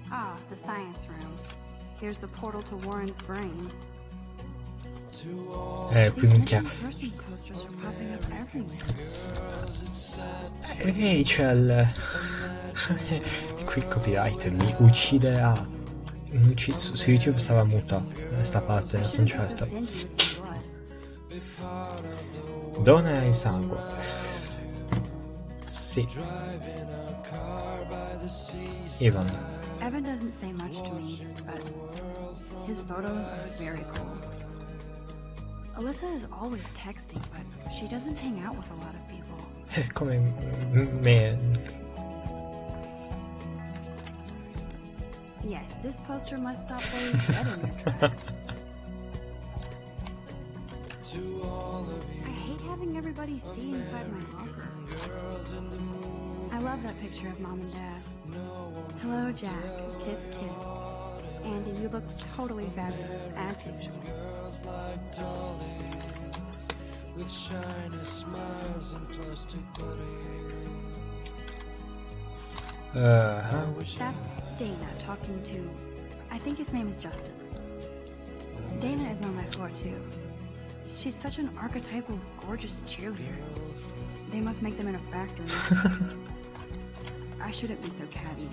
Ah, the science room. Here's the portal to Warren's brain. Qui minchia. Persons posters are popping up everywhere. Rachel! Qui il copyright mi ucciderà. Su YouTube stava muta questa parte, ne sono certo. Dona il sangue. Sì. Evan doesn't say much to me, but his photos are very cool. Alyssa is always texting, but she doesn't hang out with a lot of people. Come me. Yes, this poster must stop boys dead in their tracks. I hate having everybody see inside my locker. I love that picture of Mom and Dad. Hello, Jack. Kiss, kiss. Andy, you look totally fabulous, as usual. That's Dana talking to... I think his name is Justin. Dana is on my floor, too. She's such an archetypal, gorgeous cheerleader. They must make them in a factory. I shouldn't be so catty.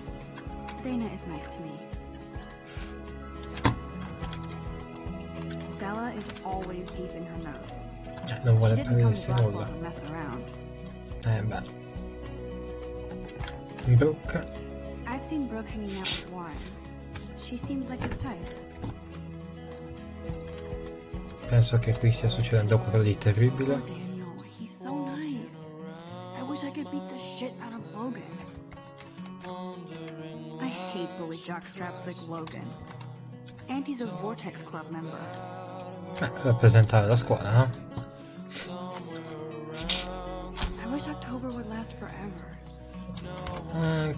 Dana is nice to me. Stella is always deep in her nose. Non vuole She didn't come prendersi to Blackwell nulla. to mess around. Beh. Brooke. I've seen Brooke hanging out with Warren. She seems like his type. Penso che qui stia succedendo qualcosa di terribile. Oh, Daniel, he's so nice. I wish I could beat the shit out of Logan. I hate bully jockstraps like Logan. Auntie's a Vortex Club member. Rappresentare la scuola, no? I wish October would last forever.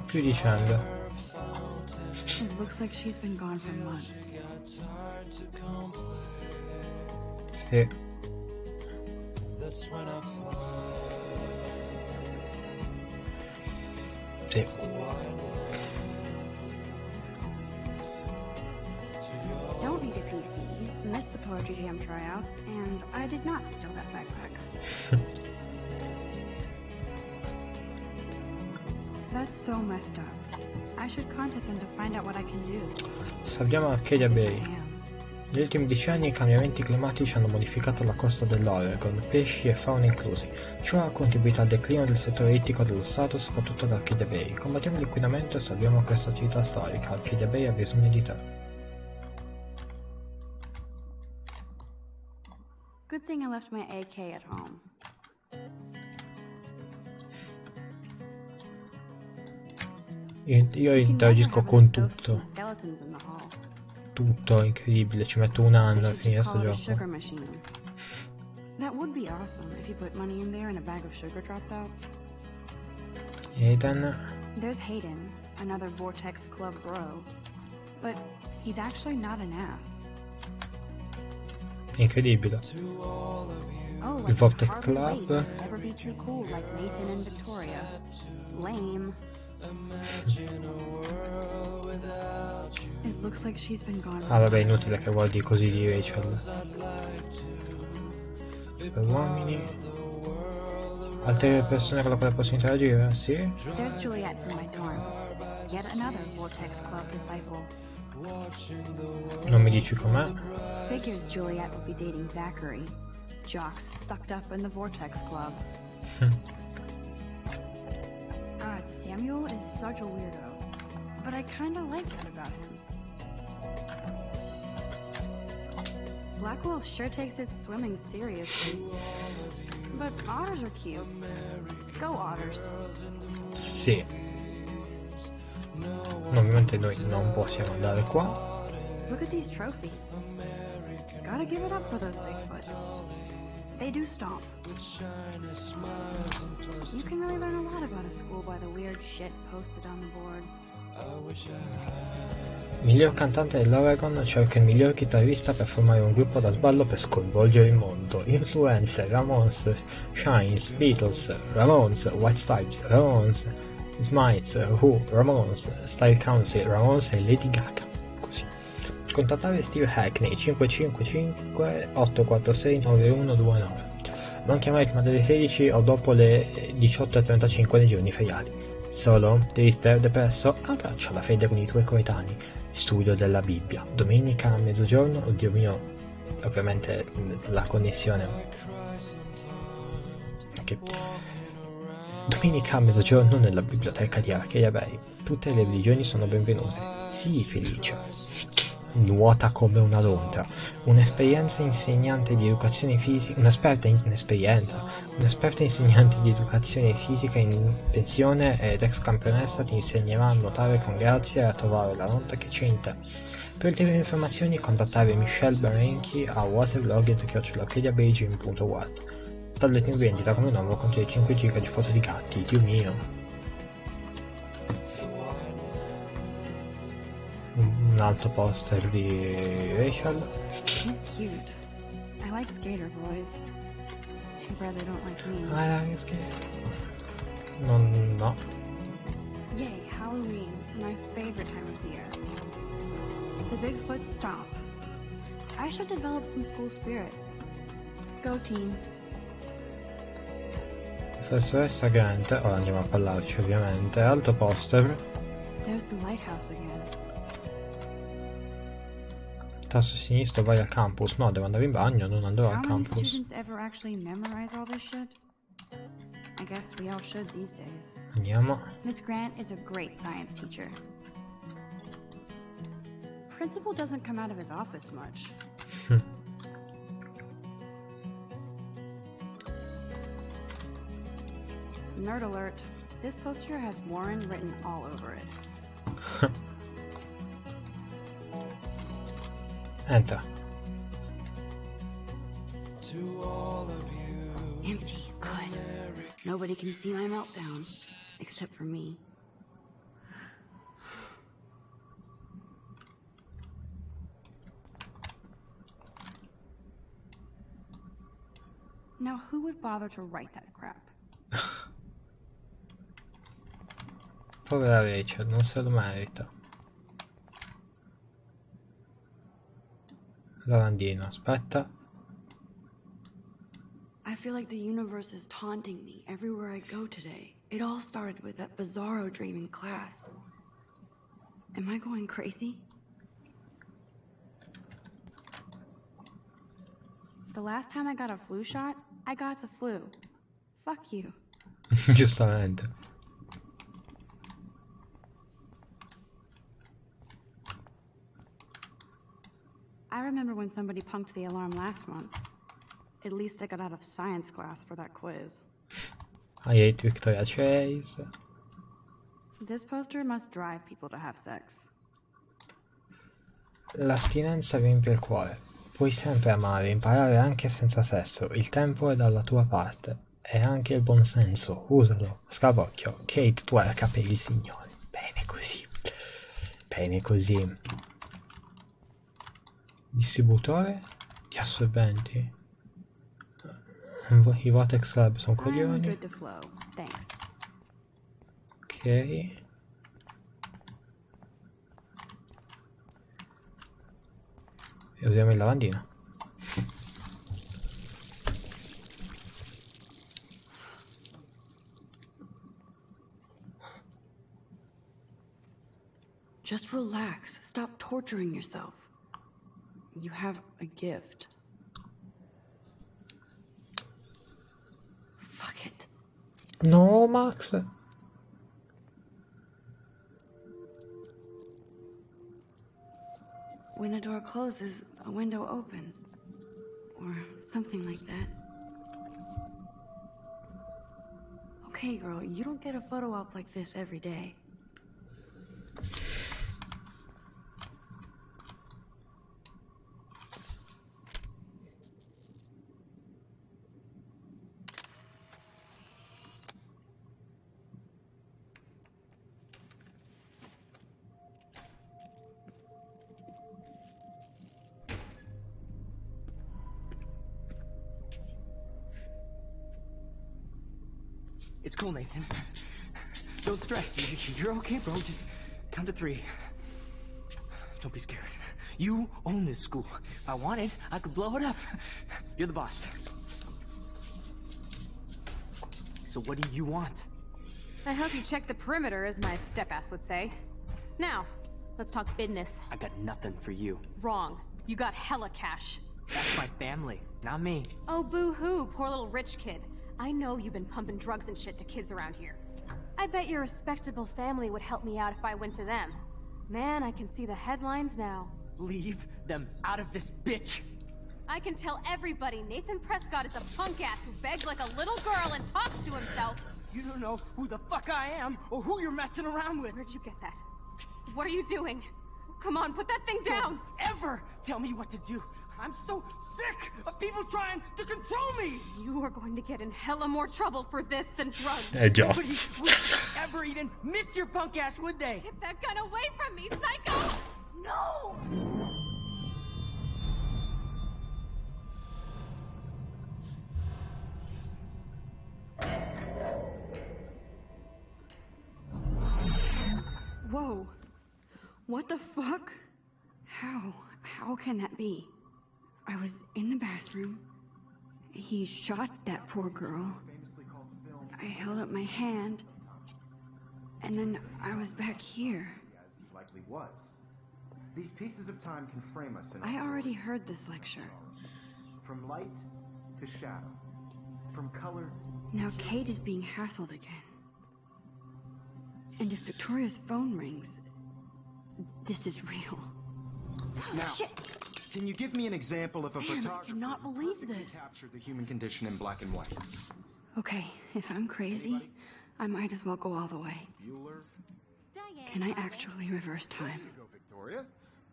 Più dicendo. It looks like she's been gone for months. Sì. Sì. Don't need a PC. Missed the Poetry Jam tryouts, and I did not steal that backpack. That's so messed up. I should contact them to find out what I can do. Salviamo Arcadia Bay. Negli ultimi decenni i cambiamenti climatici hanno modificato la costa dell'Oregon, pesci e fauna inclusi. Ciò ha contribuito al declino del settore ittico dello Stato, soprattutto ad Arcadia Bay. Combattiamo l'inquinamento e salviamo questa città storica. Arcadia Bay ha bisogno di te. Good thing I left my AK at home. Io interagisco con tutto. Tutto, incredibile, ci metto un anno a finire questo gioco. That would be awesome if you put money in there and a bag of sugar dropped out. Hayden. There's Hayden, another Vortex Club bro. But he's actually not an ass. Incredibile. Oh, Il Vortex Club. Never be too cool like Nathan and Victoria. Lame. It looks like she's been gone. Ah vabbè, inutile che guardi così di Rachel. Per uomini. Altre persone con le quali posso interagire? Sì. There's Juliet from my dorm. Yet another Vortex Club disciple. Non mi dici com'è? Figures Juliet would be dating Zachary. Jocks sucked up in the Vortex Club. God, Samuel is such a weirdo. But I kinda like that about him. Blackwell sure takes its swimming seriously. But otters are cute. Go otters. Sì. Ovviamente noi non possiamo andare qua. Look at these trophies. Gotta give it up for those Bigfoots. They do stomp. You can really learn a lot about a school by the weird shit posted on the board. Miglior cantante dell'Oregon cerca il miglior chitarrista per formare un gruppo da sballo per sconvolgere il mondo. Influencer, Ramones, Shines, Beatles, Ramones, White Stripes, Ramones. Smites, Who, Ramones, Style Council, Ramones e Lady Gaga. Così. Contattare Steve Hackney 555 846 9129. Non chiamare prima delle 16 o dopo le 18:35 nei giorni feriati. Solo, triste, depresso, abbraccia la fede con i tuoi coetanei. Studio della Bibbia. Domenica a mezzogiorno, oddio mio, ovviamente la connessione. Okay. Domenica a mezzogiorno nella biblioteca di Archeia Bay. Tutte le religioni sono benvenute. Sii felice. Nuota come una lontra. Un'esperienza insegnante di educazione fisica, un'esperta insegnante di educazione fisica in pensione ed ex campionessa ti insegnerà a nuotare con grazia e a trovare la nota che c'è in te. Per ulteriori informazioni contattare Michelle Barenchi a waterlogged@archediabeijing.world. Tablet in vendita come nuovo contiene 5 giga di foto di gatti, Dio mio. Un altro poster di Rachel. She's cute. I like skater boys. Too bad they don't like me. I like skater. No. Yay, Halloween, my favorite time of the year. The Bigfoot stomp. I should develop some school spirit. Go team. Professoressa Grant, ora andiamo a parlarci ovviamente. Alto poster. There's the lighthouse again. Tasto sinistro vai al campus. No, devo andare in bagno, non andrò al How many campus. students ever actually memorize all this shit? I guess we all should these days. Andiamo. Miss Grant is a great science teacher. Principal doesn't come out of his office much. Nerd alert. This poster has Warren written all over it. Enter. Empty. Good. Nobody can see my meltdown. Except for me. Now who would bother to write that crap? Povera Rachel, non se lo merita. Lavandino, aspetta. I feel like the universe is taunting me everywhere I go today. It all started with that bizarro dream in class. Am I going crazy? The last time I got a flu shot, I got the flu. Fuck you. Giustamente. I remember when somebody punked the alarm last month. At least I got out of science class for that quiz. I hate Victoria Chase. This poster must drive people to have sex. L'astinenza riempie il cuore. Puoi sempre amare, imparare anche senza sesso. Il tempo è dalla tua parte. E anche il buonsenso. Usalo. Scavocchio. Kate twerka per il Signore. Bene così. Bene così. Distributore di assorbenti. I Vortex Lab sono coglioni. Ok. E usiamo il lavandino. Just relax. Stop torturing yourself. You have a gift. Fuck it. No, Max. When a door closes, a window opens. Or something like that. Okay, girl, you don't get a photo op like this every day. It's cool, Nathan. Don't stress. You're okay, bro. Just count to 3. Don't be scared. You own this school. If I wanted, I could blow it up. You're the boss. So what do you want? I hope you check the perimeter, as my step-ass would say. Now, let's talk business. I got nothing for you. Wrong. You got hella cash. That's my family, not me. Oh, boo-hoo, poor little rich kid. I know you've been pumping drugs and shit to kids around here. I bet your respectable family would help me out if I went to them. Man, I can see the headlines now. Leave them out of this bitch! I can tell everybody Nathan Prescott is a punk ass who begs like a little girl and talks to himself. You don't know who the fuck I am, or who you're messing around with! Where'd you get that? What are you doing? Come on, put that thing down! Don't ever tell me what to do! I'm so sick of people trying to control me! You are going to get in hella more trouble for this than drugs. Già. Nobody would ever even miss your punk ass, would they? Get that gun away from me, psycho! No! Whoa. What the fuck? How can that be? I was in the bathroom. He shot that poor girl. I held up my hand. And then I was back here. As likely was. These pieces of time can frame us in I already heard this lecture. from light to shadow, from color. Now Kate is being hassled again. And if Victoria's phone rings, this is real. Now, Shit! can you give me an example of a Man, I photographer cannot who believe perfectly this. captured the human condition in black and white? Okay, if I'm crazy, I might as well go all the way. Bueller? Can I actually reverse time? Here you go, Victoria.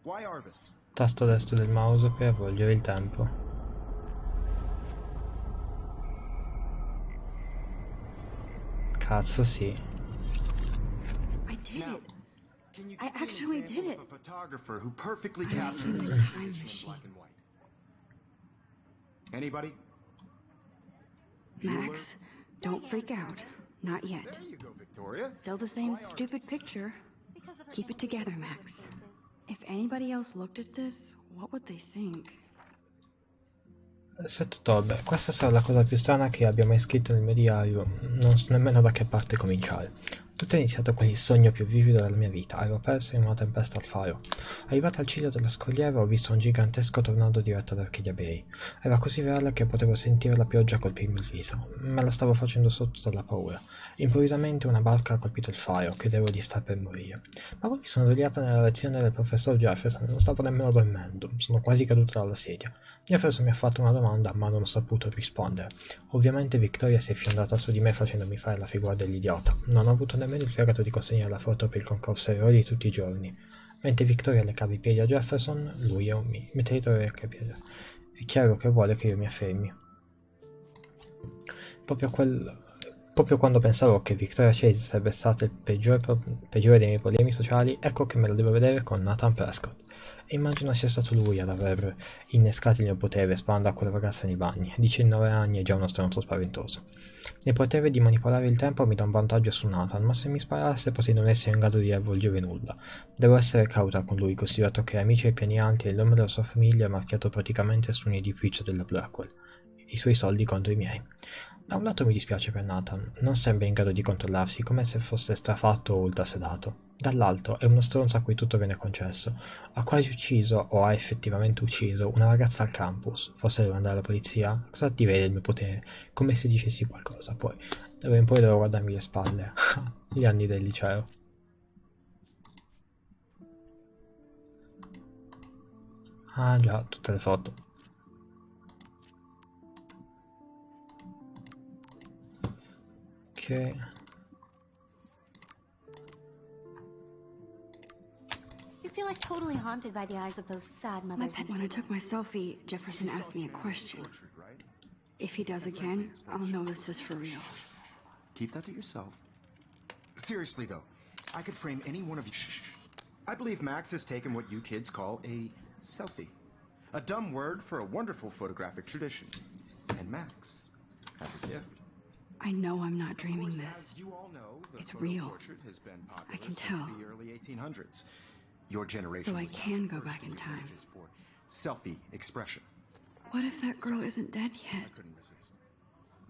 Why Arbus? Tasto destro del mouse per avvolgere il tempo. Cazzo sì. I did Now, it. can you I give me an actually example did of it. a photographer who perfectly I captured the made a human time condition in machine. black and white? Anybody? Max, don't freak out. Not yet. There you go, Victoria. Still the same stupid picture. Keep it together, Max. If anybody else looked at this, what would they think? 7 ottobre. Questa sarà la cosa più strana che abbia mai scritto nel mio diario. Non so nemmeno da che parte cominciare. Tutto è iniziato con il sogno più vivido della mia vita. Ero perso in una tempesta al faro. Arrivato al ciglio della scogliera ho visto un gigantesco tornado diretto da Archidiabei. Era così reale che potevo sentire la pioggia colpirmi il viso. Me la stavo facendo sotto dalla paura. Improvvisamente una barca ha colpito il faro. Credevo di star per morire. Ma poi mi sono svegliata nella lezione del professor Jefferson e non stavo nemmeno dormendo. Sono quasi caduta dalla sedia. Jefferson mi ha fatto una domanda, ma non ho saputo rispondere. Ovviamente Victoria si è fiondata su di me facendomi fare la figura dell'idiota. Non ho avuto nemmeno il fegato di consegnare la foto per il concorso eroi di tutti i giorni. Mentre Victoria leccava i piedi a Jefferson, lui è un meteoritore che piede. È chiaro che vuole che io mi affermi. Proprio quando pensavo che Victoria Chase sarebbe stata il peggiore dei miei problemi sociali, ecco che me la devo vedere con Nathan Prescott. E immagino sia stato lui ad aver innescato il mio potere sparando a quella ragazza nei bagni. 19 anni è già uno stronzo spaventoso. Il potere di manipolare il tempo mi dà un vantaggio su Nathan, ma se mi sparasse potrei non essere in grado di avvolgere nulla. Devo essere cauta con lui, considerato che amici ai piani alti e il nome della sua famiglia è marchiato praticamente su un edificio della Blackwell. I suoi soldi contro i miei. Da un lato mi dispiace per Nathan, non sembra in grado di controllarsi, come se fosse strafatto o ultrasedato. Dall'altro è uno stronzo a cui tutto viene concesso. Ha quasi ucciso, o ha effettivamente ucciso, una ragazza al campus. Forse devo andare alla polizia? Cosa ti vede il mio potere? Come se dicessi qualcosa, poi. D'ora in poi devo guardarmi le spalle. Gli anni del liceo. Ah già, tutte le foto. Ok. You feel like totally haunted by the eyes of those sad My mothers. pet, when I took my selfie, Jefferson asked me a question. If he does again, I'll know this is for real. Keep that to yourself. Seriously, though, I could frame any one of you. I believe Max has taken what you kids call a selfie. A dumb word for a wonderful photographic tradition. And Max has a gift. I know I'm not dreaming Of course, this. as you all know, the It's photo real. portrait has been popular I can since tell. the early 1800s. Your generation So I was the can go first back to in use time. images for selfie expression. What if that girl isn't dead yet? I couldn't resist.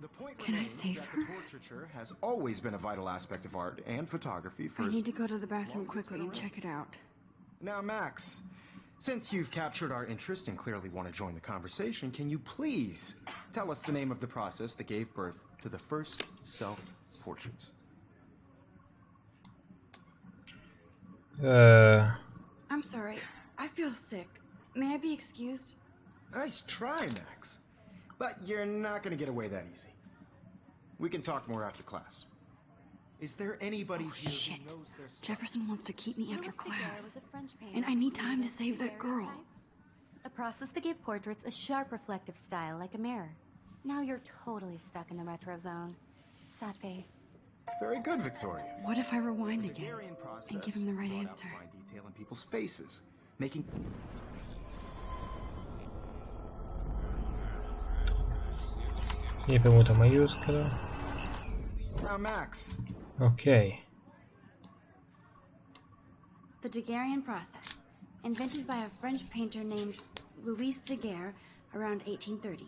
The point Can I remains save that her? the portraiture has always been a vital aspect of art and photography for I as need to go to the bathroom long as it's quickly been and around. check it out. Now, Max, since you've captured our interest and clearly want to join the conversation, can you please tell us the name of the process that gave birth to the first self-portraits? I'm sorry. I feel sick. May I be excused? Nice try, Max. But you're not going to get away that easy. We can talk more after class. Is there anybody here Shit. who knows their stuff? Jefferson wants to keep me after Louis Daguerre class. was a French painter And I need who time to created save that girl. daguerreotypes, a process that gave portraits a sharp reflective style like a mirror. Now you're totally stuck in the retro zone. Sad face. Very good, Victoria. What if I rewind The again Daguerrean process and give him the right brought out answer? fine detail in people's faces, making Mi è premuta maiuscola. Now, Max, Ok. The Daguerrean process, invented by a French painter named Louis Daguerre around 1830.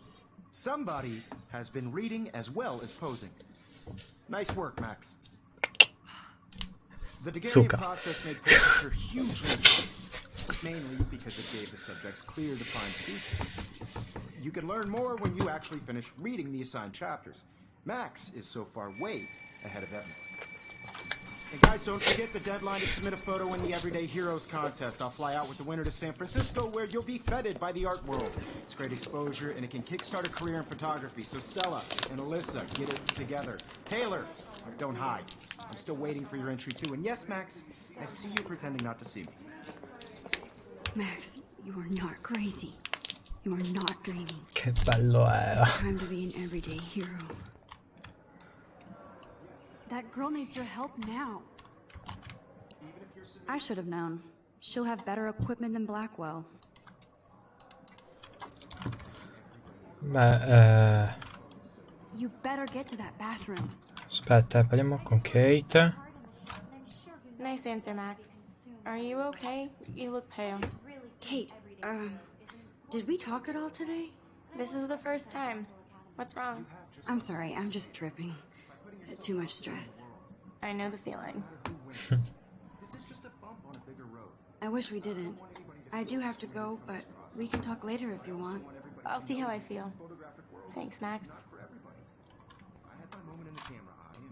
somebody has been reading as well as posing. Nice work, Max. The Daguerrean Zucca. process made portraiture hugely important, mainly because it gave the subjects clear, defined features. You can learn more when you actually finish reading the assigned chapters. Max is so far way ahead of everyone. And guys, don't forget the deadline to submit a photo in the Everyday Heroes contest. I'll fly out with the winner to San Francisco, where you'll be feted by the art world. It's great exposure, and it can kickstart a career in photography. So Stella and Alyssa, get it together. Taylor, don't hide. I'm still waiting for your entry too. And yes, Max, I see you pretending not to see me. Max, you are not crazy. You are not dreaming. Che bello era. It's time to be an everyday hero. That girl needs your help now. I should have known. She'll have better equipment than Blackwell. Beh, You better get to that bathroom. aspetta, parliamo con Kate. Nice answer, Max. Are you okay? You look pale. Kate, did we talk at all today? This is the first time. What's wrong? I'm sorry, I'm just dripping. Too much stress. I know the feeling. This is just a bump on a bigger road. I wish we didn't. I do have to go, but we can talk later if you want. I'll see how I feel. Thanks, Max. For everybody. I had my moment in the camera eye and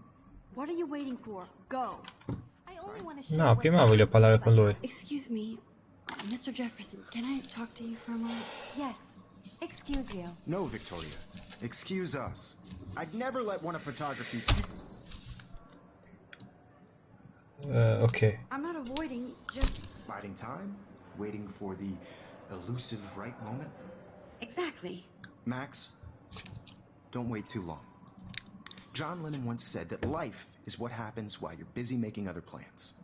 What are you waiting for? Go. I only want to share No, what prima my voglio parlare con lui. Excuse me, Mr. Jefferson, can I talk to you for a moment? Yes. Excuse you. No, Victoria. Excuse us. I'd never let one of photography's Ok. I'm not avoiding, just... biding time, waiting for the elusive right moment. Exactly. Max, don't wait too long. John Lennon once said that life is what happens while you're busy making other plans.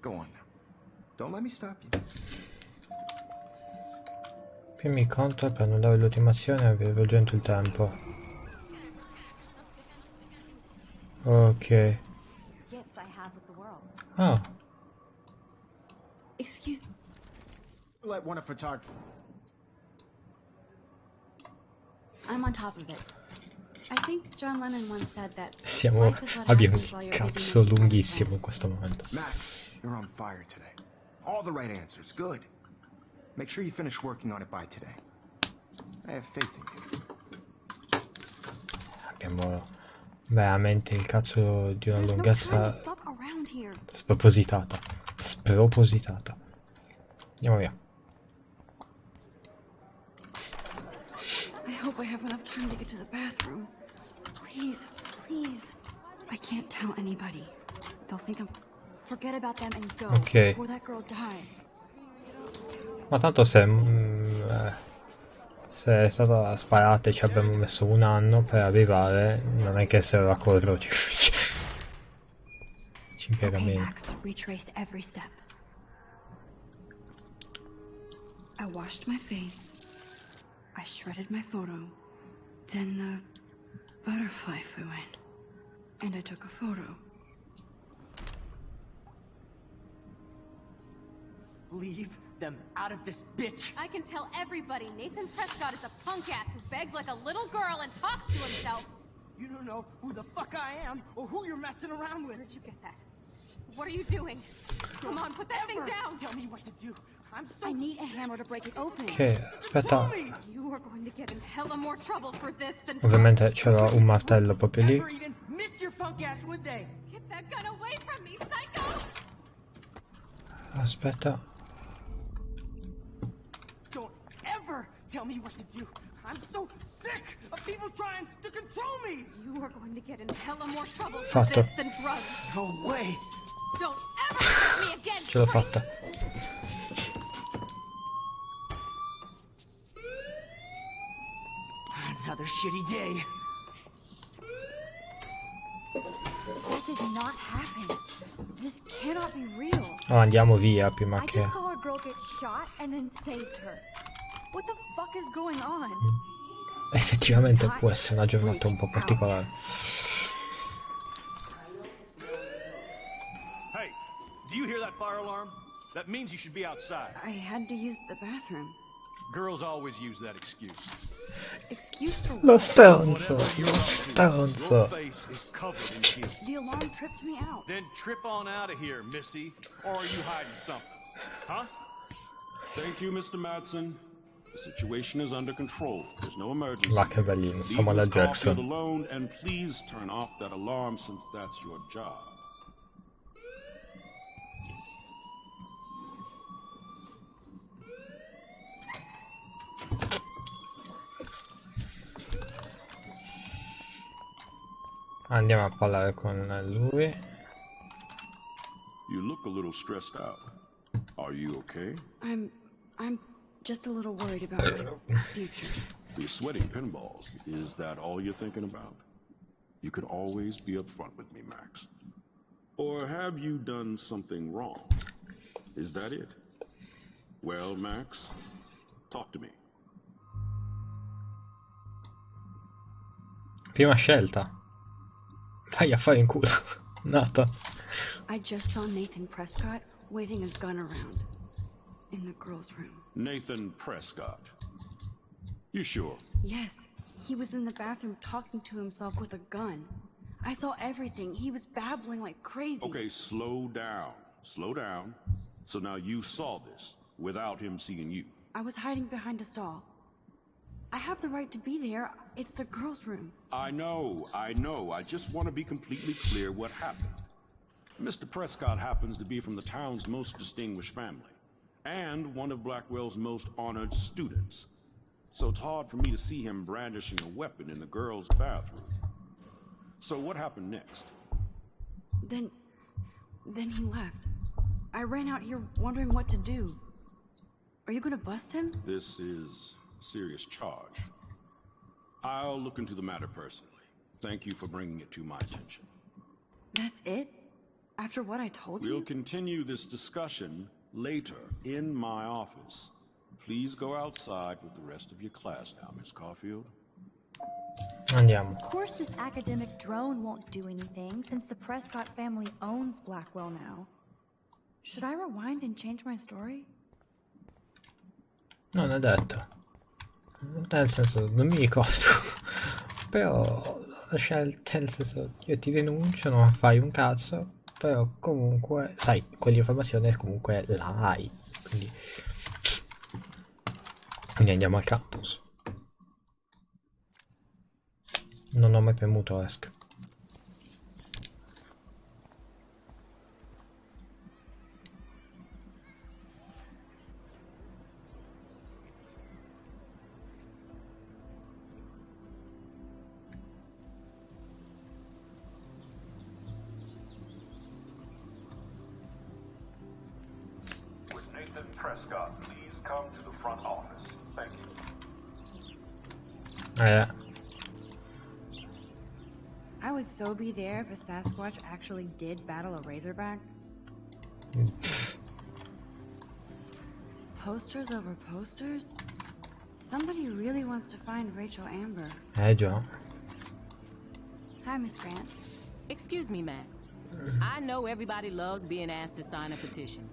Go on now. Don't let me stop you. Premi CTRL per annullare l'ultima azione e avere dentro il tempo. Ok. Gifts I have with the world. Ah, Excuse... Let one of photography. I'm on top of it. I think John Lennon once said that siamo... life is what abbiamo happens while un you're busy cazzo making other lunghissimo in plans. questo momento. Max, you're on fire today. All the right answers. Good. Make sure you finish working on it by today. I have faith in you. Abbiamo veramente il cazzo di una There's no time lunghezza to fuck around here. spropositata. Spropositata. Andiamo via. I hope I have enough time to get to the bathroom. Please, please. I can't tell anybody. They'll think I'm... Forget about them and go Okay. before that girl dies. Ma tanto se è stata sparata e ci abbiamo messo un anno per arrivare, non è che se la corro ci impiega Okay, meno. Max, retrace every step. I washed my face. I shredded my photo. Then butterfly flew in, and I took a photo. Leave them out of this bitch! I can tell everybody Nathan Prescott is a punk ass who begs like a little girl and talks to himself. You don't know who the fuck I am or who you're messing around with. Where did you get that? What are you doing? Come on, put that thing down! Tell me what to do. I'm so I need a hammer to break it open. Ok, aspetta. You are going to get in hella more trouble for this than Ovviamente c'era un martello proprio lì. never even missed your punk ass, would they? Get that gun away from me, psycho! Aspetta. Don't ever tell me what to do. I'm so sick of people trying to control me. You are going to get in hella more trouble for Fatto. this than drugs. No way. Don't ever touch me again! Ce l'ho fatta. Another shitty day. That did not happen. This cannot be real. No, andiamo via prima I che... just saw a girl get shot and then saved her. What the fuck is going on? Effettivamente può essere una giornata un po' particolare. Hey, do you hear that fire alarm? That means you should be outside. I had to use the bathroom. Girls always use that excuse. Excuse for Lo what? stronzo, Whatever you're lo up to, stronzo. your face is covered in guilt. The alarm tripped me out. Then trip on out of here, Missy. Or are you hiding something? Huh? Thank you, Mr. Madsen. The situation is under control. There's no emergency. Ma che bellino, siamo Leave alla Miss Caulfield Jackson. alone, and please turn off that alarm since that's your job. Andiamo a parlare con lui. You look a little stressed out. Are you okay? I'm just a little worried about my future. You're sweating pinballs. Is that all you're thinking about? You can always be upfront with me, Max. Or have you done something wrong? Is that it? Well, Max, talk to me. Prima scelta. Vai a fare in culo. Nata. I just saw Nathan Prescott waving a gun around in the girls' room. Nathan Prescott. You sure? Yes, he was in the bathroom talking to himself with a gun. I saw everything. He was babbling like crazy. Okay, slow down. Slow down. So now you saw this without him seeing you. I was hiding behind a stall. I have the right to be there. It's the girls' room. I know. I just want to be completely clear what happened. Mr. Prescott happens to be from the town's most distinguished family, and one of Blackwell's most honored students. So it's hard for me to see him brandishing a weapon in the girls' bathroom. So what happened next? Then he left. I ran out here wondering what to do. Are you gonna bust him? This is a serious charge. I'll look into the matter personally. Thank you for bringing it to my attention. That's it? After what I told We'll you? continue this discussion later in my office. Please go outside with the rest of your class now, Miss Caulfield. Andiamo. Of course this academic drone won't do anything since the Prescott family owns Blackwell now. Should I rewind and change my story? Non è detto. Nel senso, non mi ricordo. Però la scelta, nel senso, io ti denuncio, non fai un cazzo. Però comunque, sai, quell'informazione comunque la hai. Quindi andiamo al campus. Non ho mai premuto ESC. With Nathan Prescott, please come to the front office. Thank you. I would so be there if a Sasquatch actually did battle a Razorback. Posters over posters? Somebody really wants to find Rachel Amber. Già. Hi, Miss Grant. Excuse me, Max. I know everybody loves being asked to sign a petition,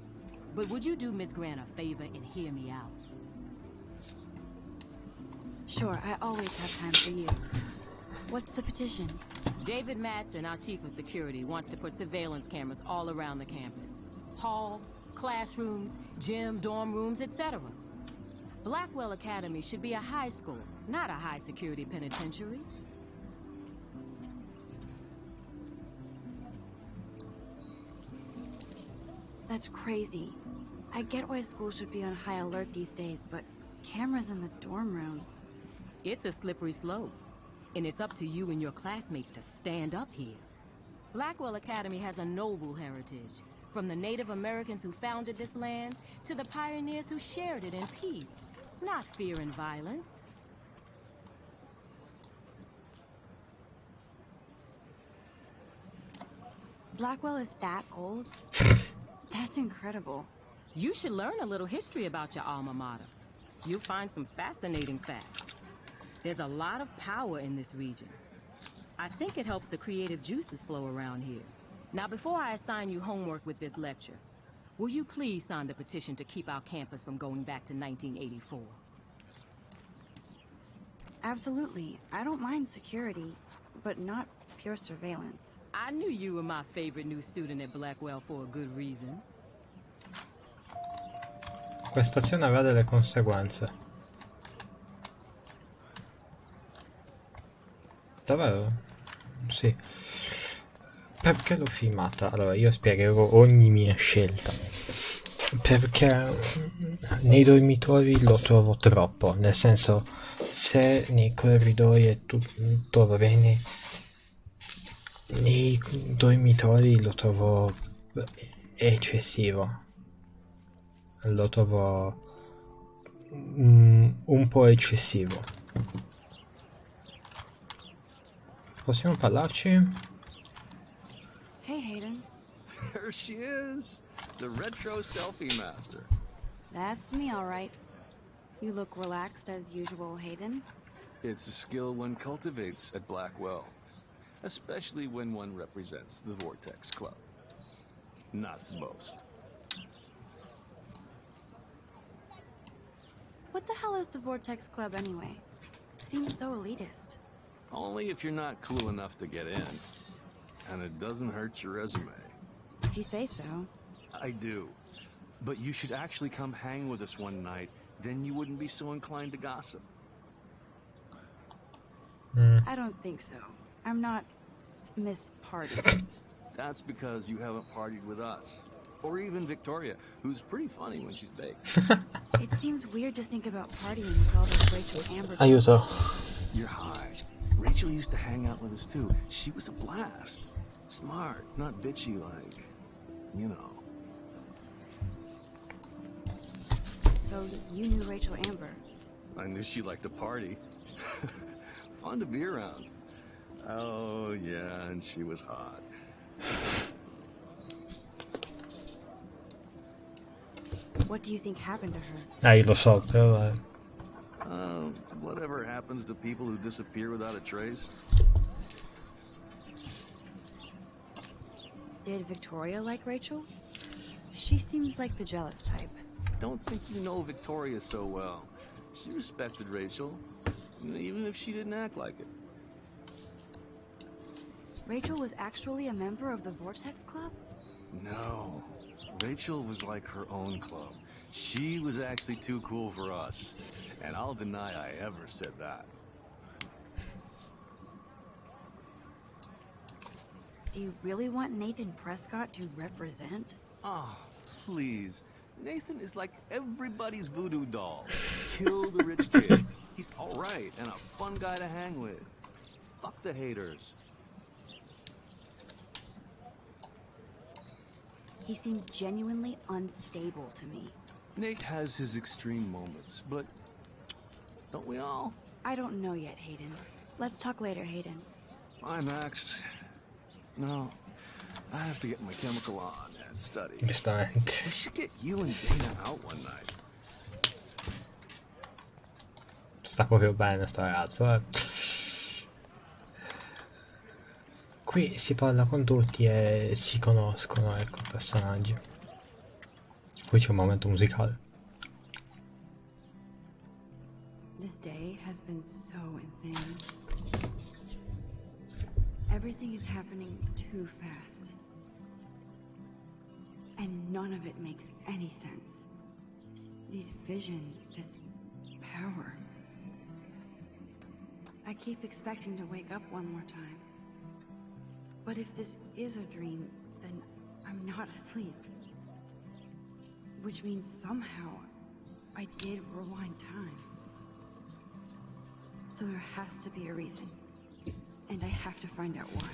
but would you do Miss Grant a favor and hear me out? Sure, I always have time for you. What's the petition? David Madsen, our chief of security, wants to put surveillance cameras all around the campus. Halls, classrooms, gym, dorm rooms, etc. Blackwell Academy should be a high school, not a high-security penitentiary. That's crazy. I get why schools should be on high alert these days, but cameras in the dorm rooms... It's a slippery slope, and it's up to you and your classmates to stand up here. Blackwell Academy has a noble heritage, from the Native Americans who founded this land to the pioneers who shared it in peace, not fear and violence. Blackwell is that old? That's incredible. You should learn a little history about your alma mater. You'll find some fascinating facts. There's a lot of power in this region. I think it helps the creative juices flow around here. Now, before I assign you homework with this lecture, will you please sign the petition to keep our campus from going back to 1984? Absolutely. I don't mind security, but not pure surveillance. I knew you were my favorite new student at Blackwell for a good reason. Questa azione avrà delle conseguenze. Davvero? Sì. Perché l'ho filmata? Allora, io spiegherò ogni mia scelta. Perché nei dormitori lo trovo troppo, nel senso, se nei corridoi e tutto va bene, nei dormitori lo trovo eccessivo. Lo trovo un po' eccessivo. Possiamo parlarci? Hey, Hayden. There she is, the retro selfie master. That's me, all right. You look relaxed as usual, Hayden. It's a skill one cultivates at Blackwell, especially when one represents the Vortex Club. Not to boast. What the hell is the Vortex Club anyway? It seems so elitist. Only if you're not cool enough to get in. And it doesn't hurt your resume. If you say so. I do. But you should actually come hang with us one night, then you wouldn't be so inclined to gossip. I don't think so. I'm not Miss Party. That's because you haven't partied with us. Or even Victoria, who's pretty funny when she's baked. It seems weird to think about partying with all those Rachel Amber. Aiuto. You're high. Rachel used to hang out with us too. She was a blast. Smart, not bitchy like, you know. So you knew Rachel Amber? I knew she liked to party. Fun to be around. Oh yeah, and she was hot. What do you think happened to her? Io lo so, però... Whatever happens to people who disappear without a trace. Did Victoria like Rachel? She seems like the jealous type. Don't think you know Victoria so well. She respected Rachel, even if she didn't act like it. Rachel was actually a member of the Vortex Club? No. Rachel was like her own club. She was actually too cool for us. And I'll deny I ever said that. Do you really want Nathan Prescott to represent? Oh, please. Nathan is like everybody's voodoo doll. Kill the rich kid. He's alright and a fun guy to hang with. Fuck the haters. He seems genuinely unstable to me. Nate has his extreme moments, but don't we all? I don't know yet, Hayden. Let's talk later, Hayden. Bye, Max. No, I have to get my chemical on and study. Giustamente. We should get you and Dana out one night. Sta proprio bene sta ragazza, Qui si parla con tutti e si conoscono, ecco, i personaggi. Qui c'è un momento musicale. This day has been so insane. Everything is happening too fast. And none of it makes any sense. These visions, this power. I keep expecting to wake up one more time. But if this is a dream, then I'm not asleep. Which means somehow I did rewind time. So there has to be a reason. And I have to find out why.